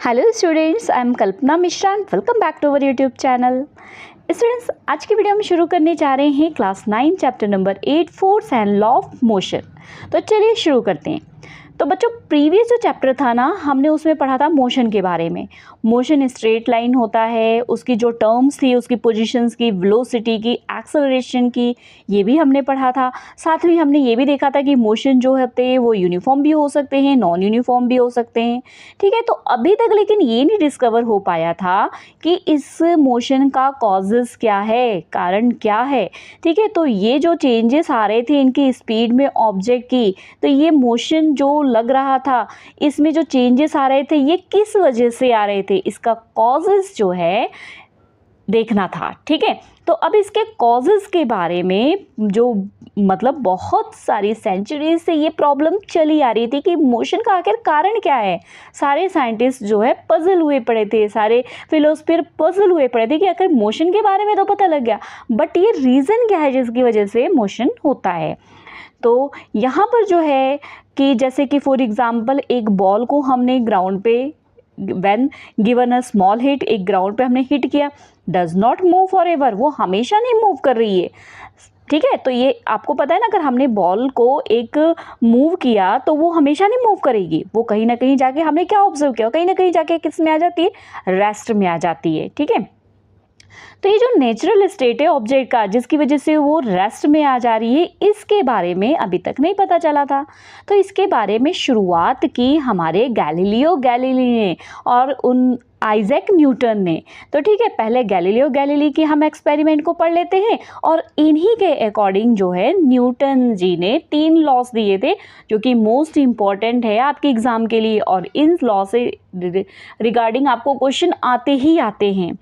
Hello students, I am Kalpana Mishra and welcome back to our YouTube channel. Students, आज की video में शुरू करने जा रहे हैं class 9 chapter number 8 force and law of motion. तो चलिए शुरू करते हैं। तो बच्चों, प्रीवियस जो चैप्टर था ना, हमने उसमें पढ़ा था मोशन के बारे में। मोशन स्ट्रेट लाइन होता है, उसकी जो टर्म्स थी, उसकी पोजीशंस की, वेलोसिटी की, एक्सेलरेशन की, ये भी हमने पढ़ा था। साथ में हमने ये भी देखा था कि मोशन जो होते हैं वो यूनिफॉर्म भी हो सकते हैं, नॉन यूनिफॉर्म भी हो सकते हैं। ठीक है, तो अभी तक लेकिन ये नहीं डिस्कवर हो पाया था कि इस मोशन का कॉजेस क्या है, कारण क्या है। ठीक है, तो ये जो चेंजेस आ रहे थे इनकी स्पीड में ऑब्जेक्ट की, तो ये मोशन जो लग रहा था, इसमें जो चेंजेस आ रहे थे ये किस वजह से आ रहे थे, इसका कॉजेस जो है देखना था। ठीक है, तो अब इसके कॉजेस के बारे में जो मतलब बहुत सारी सेंचुरीज से ये प्रॉब्लम चली आ रही थी कि मोशन का आखिर कारण क्या है। सारे साइंटिस्ट जो है पजल हुए पड़े थे, सारे फिलोसफर पजल हुए पड़े थे कि आखिर मोशन के बारे में तो पता लग गया, बट ये रीज़न क्या है जिसकी वजह से मोशन होता है। तो यहाँ पर जो है कि जैसे कि फॉर एग्जांपल एक बॉल को हमने ग्राउंड पे when given a small hit, एक ग्राउंड पे हमने हिट किया, does not move for ever, वो हमेशा नहीं मूव कर रही है। ठीक है, तो ये आपको पता है ना, अगर हमने बॉल को एक मूव किया तो वो हमेशा नहीं मूव करेगी, वो कहीं ना कहीं जाके हमने क्या ऑब्जर्व किया, कहीं ना कहीं जाके किस में आ जाती है, रेस्ट में आ जाती है। ठीक है, तो ये जो नेचुरल स्टेट है ऑब्जेक्ट का, जिसकी वजह से वो रेस्ट में आ जा रही है, इसके बारे में अभी तक नहीं पता चला था। तो इसके बारे में शुरुआत की हमारे गैलीलियो गैलीली ने और उन आइजैक न्यूटन ने। तो ठीक है, पहले गैलीलियो गैलीली की हम एक्सपेरिमेंट को पढ़ लेते हैं और इन्हीं के अकॉर्डिंग जो है न्यूटन जी ने 3 लॉस दिए थे जो कि मोस्ट इम्पॉर्टेंट है आपके एग्जाम के लिए, और इन लॉ से रिगार्डिंग आपको क्वेश्चन आते ही आते हैं।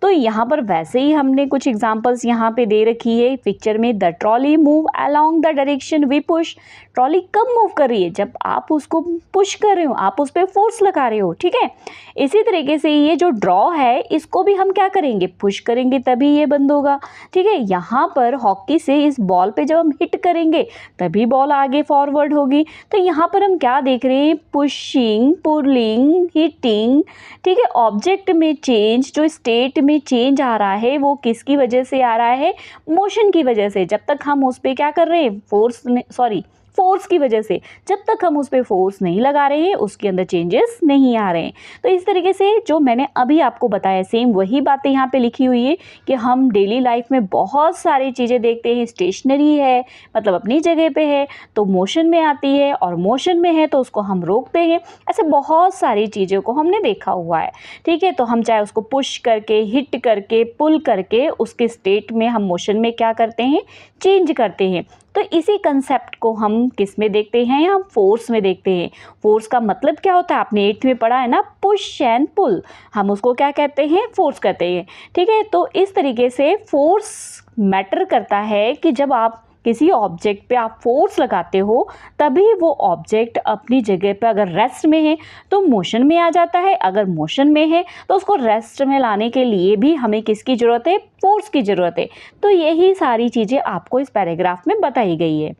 तो यहाँ पर वैसे ही हमने कुछ एग्जांपल्स यहाँ पे दे रखी है पिक्चर में। The trolley move along the direction we push. Trolley कब मूव कर रही है, जब आप उसको पुश कर रहे हो, आप उस पर फोर्स लगा रहे हो। ठीक है, इसी तरीके से ये जो ड्रॉ है इसको भी हम क्या करेंगे, पुश करेंगे तभी ये बंद होगा। ठीक है, यहाँ पर हॉकी से इस बॉल पे जब हम हिट करेंगे तभी बॉल आगे फॉरवर्ड होगी। तो यहाँ पर हम क्या देख रहे हैं, पुशिंग, पुलिंग, हिटिंग। ठीक है, ऑब्जेक्ट में चेंज, जो स्टेट में चेंज आ रहा है वो किसकी वजह से आ रहा है, मोशन की वजह से। जब तक हम उस पर क्या कर रहे हैं, फोर्स की वजह से, जब तक हम उस पर फोर्स नहीं लगा रहे हैं उसके अंदर चेंजेस नहीं आ रहे हैं। तो इस तरीके से जो मैंने अभी आपको बताया सेम वही बातें यहाँ पे लिखी हुई है कि हम डेली लाइफ में बहुत सारी चीज़ें देखते हैं। स्टेशनरी है मतलब अपनी जगह पे है तो मोशन में आती है, और मोशन में है तो उसको हम रोकते हैं। ऐसे बहुत सारी चीज़ों को हमने देखा हुआ है। ठीक है, तो हम चाहे उसको पुश करके, हिट करके, पुल करके उसके स्टेट में हम मोशन में क्या करते हैं, चेंज करते हैं। तो इसी कंसेप्ट को हम किस में देखते हैं, हम फोर्स में देखते हैं। फोर्स का मतलब क्या होता है, आपने 8th में पढ़ा है ना, पुश एंड पुल। हम उसको क्या कहते हैं, फोर्स कहते हैं। ठीक है, तो इस तरीके से फोर्स मैटर करता है कि जब आप किसी ऑब्जेक्ट पे आप फोर्स लगाते हो तभी वो ऑब्जेक्ट अपनी जगह पे अगर रेस्ट में है तो मोशन में आ जाता है, अगर मोशन में है तो उसको रेस्ट में लाने के लिए भी हमें किसकी ज़रूरत है, फोर्स की ज़रूरत है। तो यही सारी चीज़ें आपको इस पैराग्राफ में बताई गई है।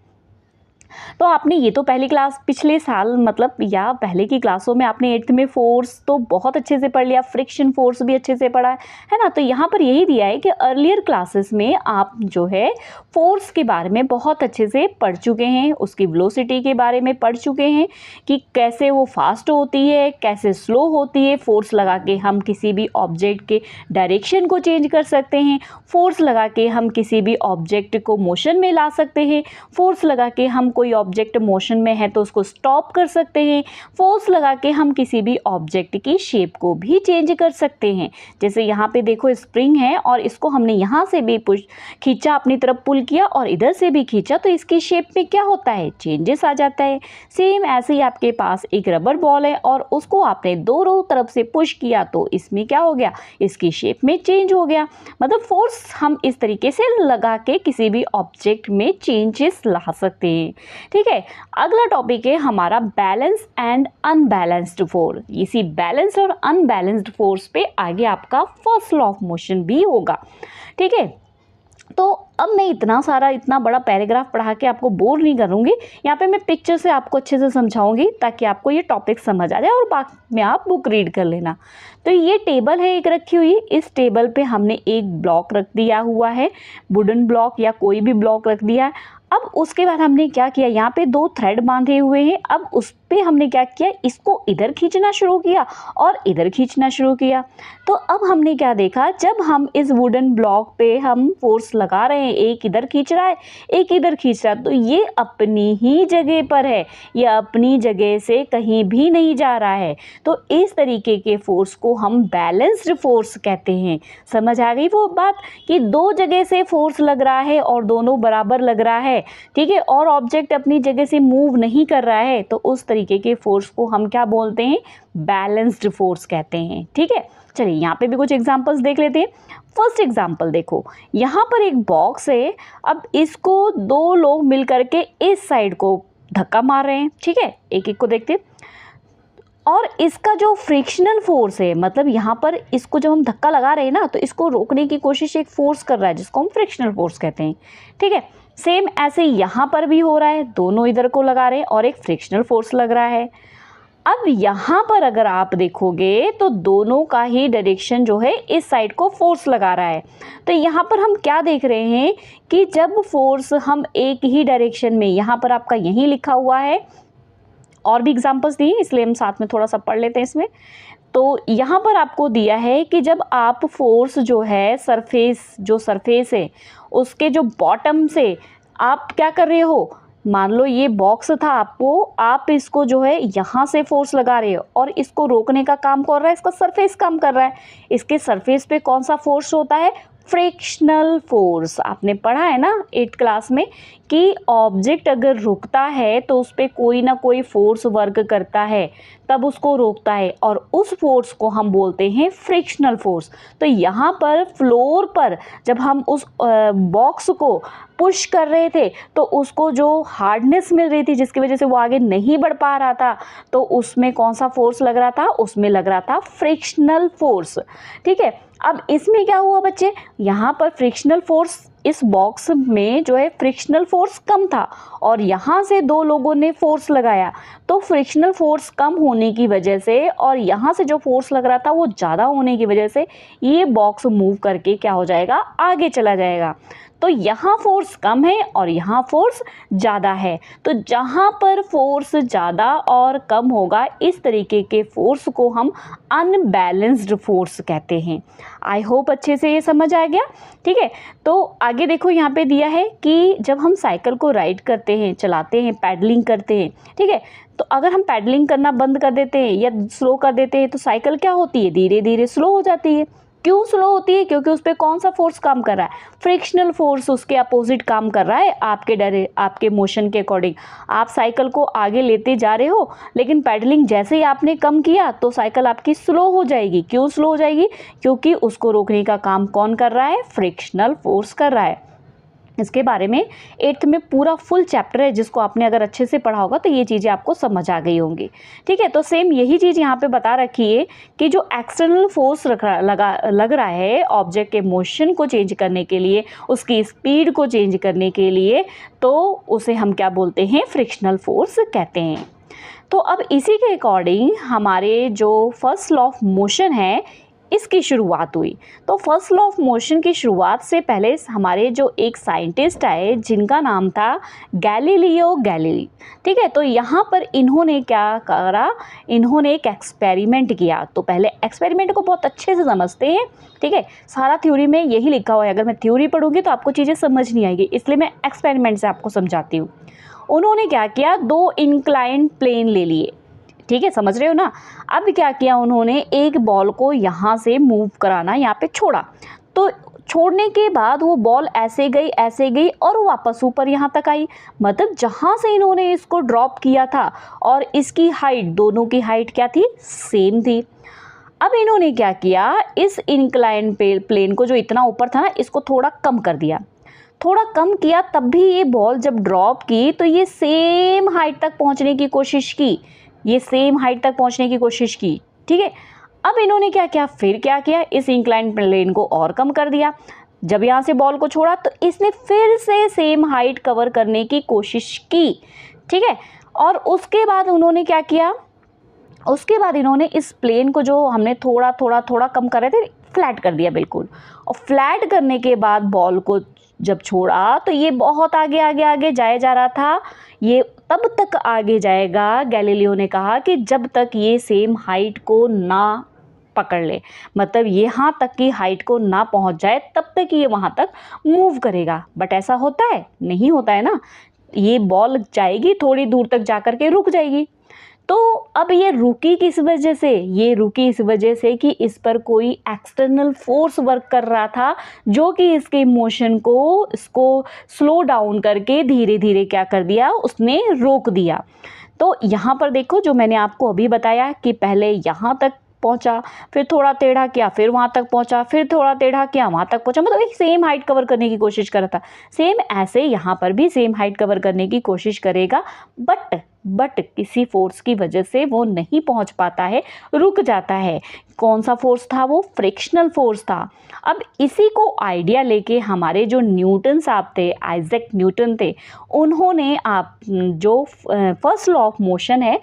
तो आपने ये तो पहली क्लास पिछले साल मतलब या पहले की क्लासों में आपने 8th में फोर्स तो बहुत अच्छे से पढ़ लिया, फ्रिक्शन फोर्स भी अच्छे से पढ़ा है ना। तो यहाँ पर यही दिया है कि अर्लियर क्लासेस में आप जो है फोर्स के बारे में बहुत अच्छे से पढ़ चुके हैं, उसकी वेलोसिटी के बारे में पढ़ चुके हैं कि कैसे वो फास्ट होती है, कैसे स्लो होती है। फोर्स लगा के हम किसी भी ऑब्जेक्ट के डायरेक्शन को चेंज कर सकते हैं, फोर्स लगा के हम किसी भी ऑब्जेक्ट को मोशन में ला सकते हैं, फोर्स लगा के हम कोई ऑब्जेक्ट मोशन में है तो उसको स्टॉप कर सकते हैं, फोर्स लगा के हम किसी भी ऑब्जेक्ट की शेप को भी चेंज कर सकते हैं। जैसे यहाँ पे देखो स्प्रिंग है और इसको हमने यहाँ से भी पुश खींचा, अपनी तरफ पुल किया और इधर से भी खींचा तो इसकी शेप में क्या होता है, चेंजेस आ जाता है। सेम ऐसे ही आपके पास एक रबर बॉल है और उसको आपने दोनों तरफ से पुश किया तो इसमें क्या हो गया, इसकी शेप में चेंज हो गया। मतलब फोर्स हम इस तरीके से लगा के किसी भी ऑब्जेक्ट में चेंजेस ला सकते हैं। ठीक है, अगला टॉपिक है हमारा बैलेंस एंड अनबैलेंस्ड फोर्स। इसी बैलेंस और अनबैलेंस्ड फोर्स पे आगे आपका फर्स्ट लॉ ऑफ मोशन भी होगा। ठीक है, तो अब मैं इतना बड़ा पैराग्राफ पढ़ा के आपको बोर नहीं करूँगी। यहाँ पे मैं पिक्चर से आपको अच्छे से समझाऊंगी ताकि आपको ये टॉपिक समझ आ जाए और बाद में आप बुक रीड कर लेना। तो ये टेबल है एक रखी हुई, इस टेबल पे हमने एक ब्लॉक रख दिया हुआ है, वुडन ब्लॉक या कोई भी ब्लॉक रख दिया है। अब उसके बाद हमने क्या किया, यहाँ पे 2 थ्रेड बांधे हुए हैं। अब उस पे हमने क्या किया, इसको इधर खींचना शुरू किया और इधर खींचना शुरू किया। तो अब हमने क्या देखा, जब हम इस वुडन ब्लॉक पे हम फोर्स लगा रहे हैं, एक इधर खींच रहा है एक इधर खींच रहा है, तो ये अपनी ही जगह पर है, ये अपनी जगह से कहीं भी नहीं जा रहा है। तो इस तरीके के फोर्स को हम बैलेंस्ड फोर्स कहते हैं। समझ आ गई वो बात कि 2 जगह से फोर्स लग रहा है और दोनों बराबर लग रहा है, ठीक है, और ऑब्जेक्ट अपनी जगह से मूव नहीं कर रहा है, तो उस तरीके के फोर्स को हम क्या बोलते हैं, बैलेंस्ड फोर्स कहते हैं। ठीक है, चलिए यहाँ पे भी कुछ एग्जांपल्स देख लेते हैं। फर्स्ट एग्जांपल देखो, यहाँ पर एक बॉक्स है। अब इसको 2 लोग मिल करके इस साइड को धक्का मार रहे हैं। ठीक है, एक एक को देखते हैं। और इसका जो फ्रिक्शनल फोर्स है, मतलब यहाँ पर इसको जब हम धक्का लगा रहे हैं ना, तो इसको रोकने की कोशिश एक फोर्स कर रहा है जिसको हम फ्रिक्शनल फोर्स कहते हैं। ठीक है, सेम ऐसे यहाँ पर भी हो रहा है, दोनों इधर को लगा रहे हैं और एक फ्रिक्शनल फोर्स लग रहा है। अब यहाँ पर अगर आप देखोगे तो दोनों का ही डायरेक्शन जो है इस साइड को फोर्स लगा रहा है। तो यहाँ पर हम क्या देख रहे हैं कि जब फोर्स हम एक ही डायरेक्शन में, यहाँ पर आपका यही लिखा हुआ है, और भी एग्जांपल्स दिए इसलिए हम साथ में थोड़ा सा पढ़ लेते हैं इसमें। तो यहाँ पर आपको दिया है कि जब आप फोर्स जो है सरफेस है उसके जो बॉटम से आप क्या कर रहे हो, मान लो ये बॉक्स था, आप इसको जो है यहाँ से फोर्स लगा रहे हो और इसको रोकने का काम कर रहा है इसका सरफेस काम कर रहा है। इसके सरफेस पे कौन सा फोर्स होता है, फ्रिक्शनल फोर्स। आपने पढ़ा है ना 8th क्लास में कि ऑब्जेक्ट अगर रुकता है तो उस पर कोई ना कोई फोर्स वर्क करता है, तब उसको रोकता है, और उस फोर्स को हम बोलते हैं फ्रिक्शनल फोर्स। तो यहाँ पर फ्लोर पर जब हम उस बॉक्स को पुश कर रहे थे तो उसको जो हार्डनेस मिल रही थी जिसकी वजह से वो आगे नहीं बढ़ पा रहा था, तो उसमें कौन सा फोर्स लग रहा था, उसमें लग रहा था फ्रिक्शनल फोर्स। ठीक है, अब इसमें क्या हुआ बच्चे, यहाँ पर फ्रिक्शनल फोर्स, इस बॉक्स में जो है फ्रिक्शनल फोर्स कम था और यहाँ से 2 लोगों ने फोर्स लगाया, तो फ्रिक्शनल फोर्स कम होने की वजह से और यहाँ से जो फोर्स लग रहा था वो ज़्यादा होने की वजह से ये बॉक्स मूव करके क्या हो जाएगा, आगे चला जाएगा। तो यहाँ फोर्स कम है और यहाँ फोर्स ज़्यादा है। तो जहाँ पर फोर्स ज़्यादा और कम होगा, इस तरीके के फोर्स को हम अनबैलेंस्ड फोर्स कहते हैं। आई होप अच्छे से ये समझ आ गया। ठीक है, तो आगे देखो यहाँ पे दिया है कि जब हम साइकिल को राइड करते हैं, चलाते हैं, पैडलिंग करते हैं, ठीक है, तो अगर हम पैडलिंग करना बंद कर देते हैं या स्लो कर देते हैं तो साइकिल क्या होती है, धीरे धीरे स्लो हो जाती है। क्यों स्लो होती है, क्योंकि उस पर कौन सा फोर्स काम कर रहा है, फ्रिक्शनल फोर्स उसके अपोजिट काम कर रहा है आपके मोशन के अकॉर्डिंग। आप साइकिल को आगे लेते जा रहे हो, लेकिन पैडलिंग जैसे ही आपने कम किया तो साइकिल आपकी स्लो हो जाएगी। क्यों स्लो हो जाएगी, क्योंकि उसको रोकने का काम कौन कर रहा है, फ्रिक्शनल फोर्स कर रहा है। इसके बारे में 8th में पूरा फुल चैप्टर है, जिसको आपने अगर अच्छे से पढ़ा होगा तो ये चीज़ें आपको समझ आ गई होंगी। ठीक है, तो सेम यही चीज़ यहाँ पे बता रखी है कि जो एक्सटर्नल फोर्स लग रहा है ऑब्जेक्ट के मोशन को चेंज करने के लिए, उसकी स्पीड को चेंज करने के लिए, तो उसे हम क्या बोलते हैं, फ्रिक्शनल फोर्स कहते हैं। तो अब इसी के अकॉर्डिंग हमारे जो फर्स्ट लॉ ऑफ मोशन है इसकी शुरुआत हुई। तो फर्स्ट लॉ ऑफ मोशन की शुरुआत से पहले हमारे जो एक साइंटिस्ट आए जिनका नाम था गैलीलियो गैलीली। ठीक है, तो यहाँ पर इन्होंने क्या करा, इन्होंने एक एक्सपेरिमेंट किया। तो पहले एक्सपेरिमेंट को बहुत अच्छे से समझते हैं। ठीक है, सारा थ्योरी में यही लिखा हुआ है, अगर मैं थ्योरी पढ़ूंगी तो आपको चीज़ें समझ नहीं आएगी, इसलिए मैं एक्सपेरिमेंट से आपको समझाती हूँ। उन्होंने क्या किया, 2 इंक्लाइंड प्लेन ले लिए। ठीक है, समझ रहे हो ना। अब क्या किया उन्होंने, एक बॉल को यहाँ से मूव कराना, यहाँ पे छोड़ा, तो छोड़ने के बाद वो बॉल ऐसे गई और वापस ऊपर यहाँ तक आई। मतलब जहाँ से इन्होंने इसको ड्रॉप किया था और इसकी हाइट, दोनों की हाइट क्या थी, सेम थी। अब इन्होंने क्या किया, इस इंक्लाइन प्लेन को जो इतना ऊपर था ना, इसको थोड़ा कम कर दिया। थोड़ा कम किया तब भी ये बॉल जब ड्रॉप की तो ये सेम हाइट तक पहुँचने की कोशिश की, ये सेम हाइट तक पहुंचने की कोशिश की। ठीक है, अब इन्होंने क्या किया, फिर क्या किया, इस इंक्लाइन प्लेन को और कम कर दिया। जब यहाँ से बॉल को छोड़ा तो इसने फिर से सेम हाइट कवर करने की कोशिश की, ठीक है। और उसके बाद उन्होंने क्या किया, उसके बाद इन्होंने इस प्लेन को जो हमने थोड़ा थोड़ा थोड़ा कम कर रहे थे, फ्लैट कर दिया बिल्कुल। और फ्लैट करने के बाद बॉल को जब छोड़ा तो ये बहुत आगे आगे आगे जाया जा रहा था। ये तब तक आगे जाएगा, गैलीलियो ने कहा, कि जब तक ये सेम हाइट को ना पकड़ ले, मतलब यहाँ तक की हाइट को ना पहुँच जाए तब तक ये वहाँ तक मूव करेगा। बट ऐसा होता है? नहीं होता है ना। ये बॉल जाएगी, थोड़ी दूर तक जा कर के रुक जाएगी। तो अब ये रुकी किस वजह से? ये रुकी इस वजह से कि इस पर कोई एक्सटर्नल फोर्स वर्क कर रहा था, जो कि इसके मोशन को, इसको स्लो डाउन करके धीरे धीरे क्या कर दिया, उसने रोक दिया। तो यहाँ पर देखो, जो मैंने आपको अभी बताया कि पहले यहाँ तक पहुंचा, फिर थोड़ा टेढ़ा किया, फिर वहाँ तक पहुंचा, फिर थोड़ा टेढ़ा किया, वहाँ तक पहुंचा, मतलब एक सेम हाइट कवर करने की कोशिश कर रहा था। सेम ऐसे यहाँ पर भी सेम हाइट कवर करने की कोशिश करेगा, बट किसी फोर्स की वजह से वो नहीं पहुंच पाता है, रुक जाता है। कौन सा फोर्स था वो? फ्रिक्शनल फोर्स था। अब इसी को आइडिया लेके हमारे जो न्यूटन साहब थे, आइजैक न्यूटन थे, उन्होंने आप जो फर्स्ट लॉ ऑफ मोशन है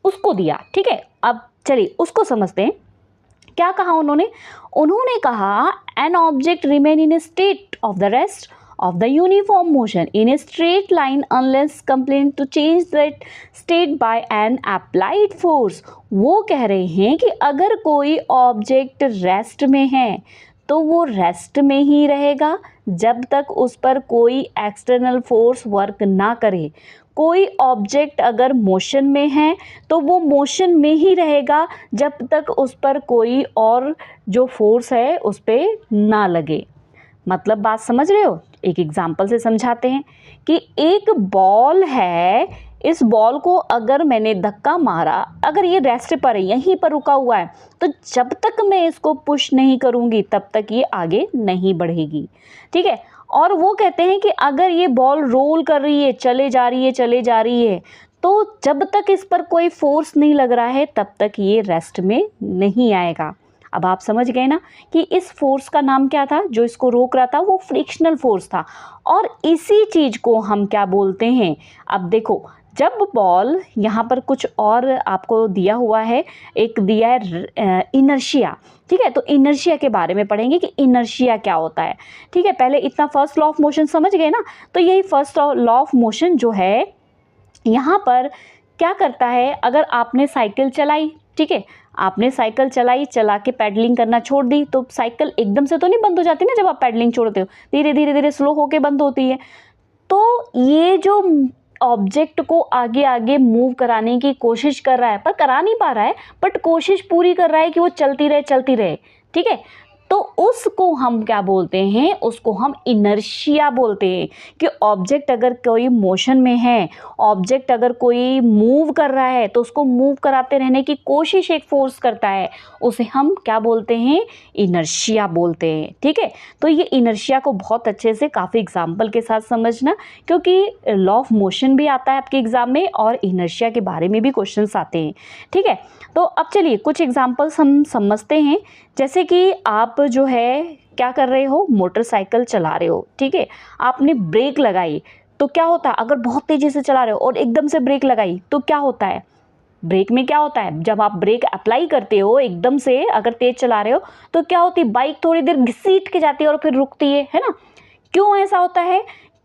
उसको दिया, ठीक है। अब चलिए उसको समझते हैं। क्या कहा उन्होंने? उन्होंने कहा an object remain in A state of the rest of the uniform motion in a straight line unless compelled to change that state by an applied force। वो कह रहे हैं कि अगर कोई ऑब्जेक्ट रेस्ट में है तो वो रेस्ट में ही रहेगा जब तक उस पर कोई एक्सटर्नल फोर्स वर्क ना करे। कोई ऑब्जेक्ट अगर मोशन में है तो वो मोशन में ही रहेगा जब तक उस पर कोई और जो फोर्स है उस पर ना लगे। मतलब बात समझ रहे हो? एक एग्जाम्पल से समझाते हैं कि एक बॉल है, इस बॉल को अगर मैंने धक्का मारा, अगर ये रेस्ट पर है, यहीं पर रुका हुआ है, तो जब तक मैं इसको पुश नहीं करूँगी तब तक ये आगे नहीं बढ़ेगी, ठीक है। और वो कहते हैं कि अगर ये बॉल रोल कर रही है, चले जा रही है, तो जब तक इस पर कोई फोर्स नहीं लग रहा है तब तक ये रेस्ट में नहीं आएगा। अब आप समझ गए ना कि इस फोर्स का नाम क्या था, जो इसको रोक रहा था? वो फ्रिक्शनल फोर्स था। और इसी चीज़ को हम क्या बोलते हैं? अब देखो, जब बॉल, यहाँ पर कुछ और आपको दिया हुआ है, एक दिया है इनर्शिया, ठीक है। तो इनर्शिया के बारे में पढ़ेंगे कि इनर्शिया क्या होता है, ठीक है। पहले इतना फर्स्ट लॉ ऑफ मोशन समझ गए ना। तो यही फर्स्ट लॉ ऑफ मोशन जो है, यहाँ पर क्या करता है, अगर आपने साइकिल चलाई, ठीक है, आपने साइकिल चलाई, चला के पैडलिंग करना छोड़ दी, तो साइकिल एकदम से तो नहीं बंद हो जाती ना। जब आप पैडलिंग छोड़ते हो, धीरे धीरे स्लो होके बंद होती है। तो ये जो ऑब्जेक्ट को आगे आगे मूव कराने की कोशिश कर रहा है, पर करा नहीं पा रहा है, बट कोशिश पूरी कर रहा है कि वो चलती रहे, ठीक है। तो उसको हम क्या बोलते हैं? उसको हम इनर्शिया बोलते हैं। कि ऑब्जेक्ट अगर कोई मोशन में है, ऑब्जेक्ट अगर कोई मूव कर रहा है, तो उसको मूव कराते रहने की कोशिश एक फोर्स करता है, उसे हम क्या बोलते हैं? इनर्शिया बोलते हैं, ठीक है। तो ये इनर्शिया को बहुत अच्छे से काफ़ी एग्जाम्पल के साथ समझना, क्योंकि लॉ ऑफ मोशन भी आता है आपके एग्जाम में और इनर्शिया के बारे में भी क्वेश्चंस आते हैं, ठीक है। तो अब चलिए कुछ एग्जाम्पल्स हम समझते हैं। जैसे कि आप जो है क्या कर रहे हो, मोटरसाइकिल चला रहे हो, ठीक है। आपने ब्रेक लगाई तो क्या होता है? अगर बहुत तेज़ी से चला रहे हो और एकदम से ब्रेक लगाई तो क्या होता है? ब्रेक में क्या होता है? जब आप ब्रेक अप्लाई करते हो एकदम से, अगर तेज़ चला रहे हो, तो क्या होती है? बाइक थोड़ी देर घसीट के जाती है और फिर रुकती है ना। क्यों ऐसा होता है?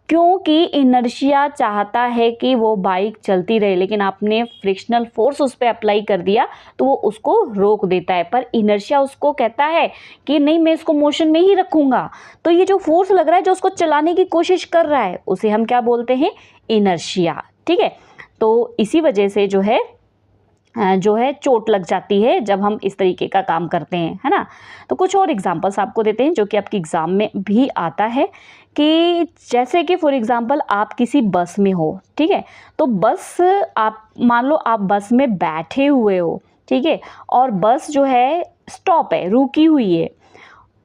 क्योंकि इनर्शिया चाहता है कि वो बाइक चलती रहे, लेकिन आपने फ्रिक्शनल फोर्स उस पर अप्लाई कर दिया तो वो उसको रोक देता है। पर इनर्शिया उसको कहता है कि नहीं, मैं इसको मोशन में ही रखूँगा। तो ये जो फोर्स लग रहा है, जो उसको चलाने की कोशिश कर रहा है, उसे हम क्या बोलते हैं? इनर्शिया, ठीक है। तो इसी वजह से जो है चोट लग जाती है जब हम इस तरीके का काम करते हैं, है ना। तो कुछ और एग्जांपल्स आपको देते हैं जो कि आपके एग्ज़ाम में भी आता है। कि जैसे कि फॉर एग्जांपल आप किसी बस में हो, ठीक है। तो बस, आप मान लो आप बस में बैठे हुए हो, ठीक है, और बस जो है स्टॉप है, रुकी हुई है।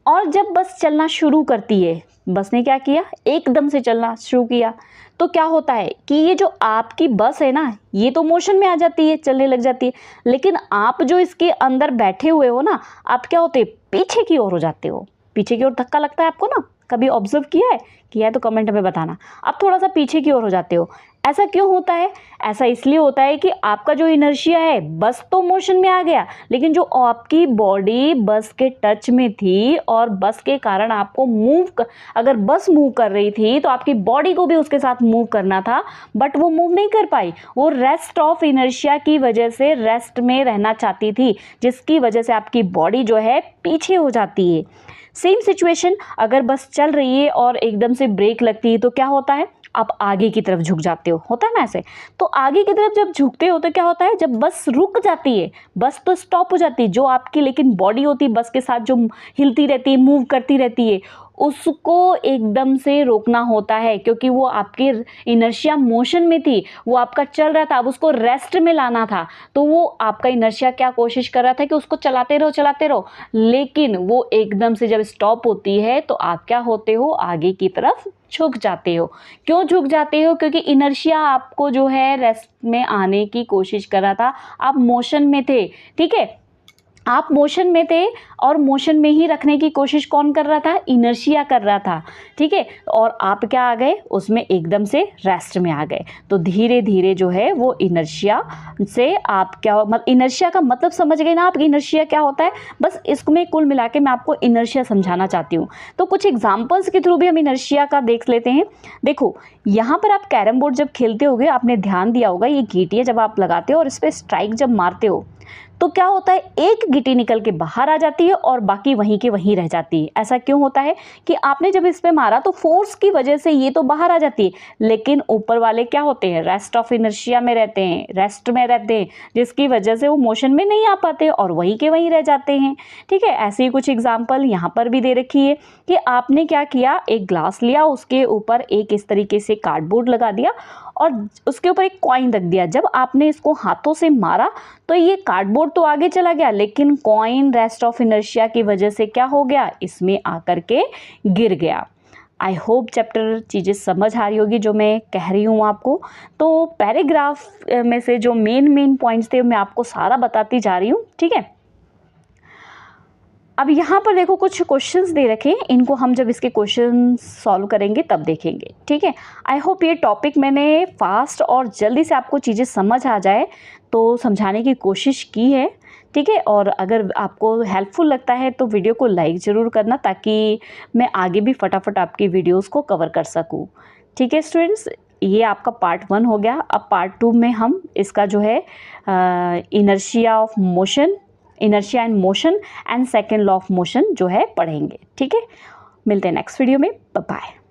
और जब बस चलना शुरू करती है, बस ने क्या किया? एकदम से चलना शुरू किया। तो क्या होता है कि ये जो आपकी बस है ना, ये तो मोशन में आ जाती है, चलने लग जाती है, लेकिन आप जो इसके अंदर बैठे हुए हो ना, आप क्या होते? पीछे की ओर हो जाते हो, पीछे की ओर धक्का लगता है आपको ना, कभी ऑब्जर्व किया है तो कमेंट में बताना। अब थोड़ा सा पीछे की ओर हो जाते हो, ऐसा क्यों होता है? ऐसा इसलिए होता है कि आपका जो इनर्शिया है, बस तो मोशन में आ गया, लेकिन जो आपकी बॉडी बस के टच में थी और बस के कारण आपको अगर बस मूव कर रही थी तो आपकी बॉडी को भी उसके साथ मूव करना था, बट वो मूव नहीं कर पाई। वो रेस्ट ऑफ इनर्शिया की वजह से रेस्ट में रहना चाहती थी, जिसकी वजह से आपकी बॉडी जो है पीछे हो जाती है। सेम सिचुएशन, अगर बस चल रही है और एकदम से ब्रेक लगती है तो क्या होता है? आप आगे की तरफ झुक जाते हो, होता है ना ऐसे। तो आगे की तरफ जब झुकते हो तो क्या होता है? जब बस रुक जाती है, बस तो स्टॉप हो जाती है, जो आपकी लेकिन बॉडी होती है बस के साथ जो हिलती रहती है, मूव करती रहती है, उसको एकदम से रोकना होता है, क्योंकि वो आपके इनर्शिया मोशन में थी, वो आपका चल रहा था, अब उसको रेस्ट में लाना था। तो वो आपका इनर्शिया क्या कोशिश कर रहा था कि उसको चलाते रहो, लेकिन वो एकदम से जब स्टॉप होती है तो आप क्या होते हो? आगे की तरफ झुक जाते हो। क्यों झुक जाते हो? क्योंकि इनर्शिया आपको जो है रेस्ट में आने की कोशिश कर रहा था, आप मोशन में थे, ठीक है। आप मोशन में थे और मोशन में ही रखने की कोशिश कौन कर रहा था? इनर्शिया कर रहा था, ठीक है। और आप क्या आ गए? उसमें एकदम से रेस्ट में आ गए। तो धीरे धीरे जो है वो इनर्शिया से आप क्या, इनर्शिया का मतलब समझ गए ना आप? इनर्शिया क्या होता है? बस इसमें कुल मिला के मैं आपको इनर्शिया समझाना चाहती हूँ। तो कुछ एग्जाम्पल्स के थ्रू भी हम इनर्शिया का देख लेते हैं। देखो, यहाँ पर आप कैरम बोर्ड जब खेलते होगे, आपने ध्यान दिया होगा, ये गीटियाँ जब आप लगाते हो और इस पर स्ट्राइक जब मारते हो तो क्या होता है? एक गिट्टी निकल के बाहर आ जाती है और बाकी वहीं के वहीं रह जाती है। ऐसा क्यों होता है कि आपने जब इस पे मारा तो फोर्स की वजह से ये तो बाहर आ जाती है, लेकिन ऊपर वाले क्या होते हैं? रेस्ट ऑफ इनर्शिया में रहते हैं, रेस्ट में रहते हैं, जिसकी वजह से वो मोशन में नहीं आ पाते और वहीं के वहीं रह जाते हैं, ठीक है। ऐसे ही कुछ एग्जाम्पल यहाँ पर भी दे रखी है कि आपने क्या किया, एक ग्लास लिया, उसके ऊपर एक इस तरीके से कार्डबोर्ड लगा दिया और उसके ऊपर एक कॉइन रख दिया। जब आपने इसको हाथों से मारा तो ये कार्डबोर्ड तो आगे चला गया, लेकिन कॉइन रेस्ट ऑफ इनर्शिया की वजह से क्या हो गया? इसमें आकर के गिर गया। आई होप चैप्टर चीज़ें समझ आ रही होगी जो मैं कह रही हूँ आपको। तो पैराग्राफ में से जो मेन पॉइंट्स थे मैं आपको सारा बताती जा रही हूँ, ठीक है। अब यहाँ पर देखो कुछ क्वेश्चंस दे रखे हैं, इनको हम जब इसके क्वेश्चन सॉल्व करेंगे तब देखेंगे, ठीक है। आई होप ये टॉपिक मैंने फास्ट और जल्दी से आपको चीज़ें समझ आ जाए तो समझाने की कोशिश की है, ठीक है। और अगर आपको हेल्पफुल लगता है तो वीडियो को लाइक ज़रूर करना, ताकि मैं आगे भी फटाफट आपकी वीडियोज़ को कवर कर सकूँ, ठीक है स्टूडेंट्स। ये आपका पार्ट 1 हो गया। अब पार्ट 2 में हम इसका जो है inertia and motion and second law of motion जो है पढ़ेंगे, ठीक है। मिलते हैं नेक्स्ट वीडियो में, बाय बाय।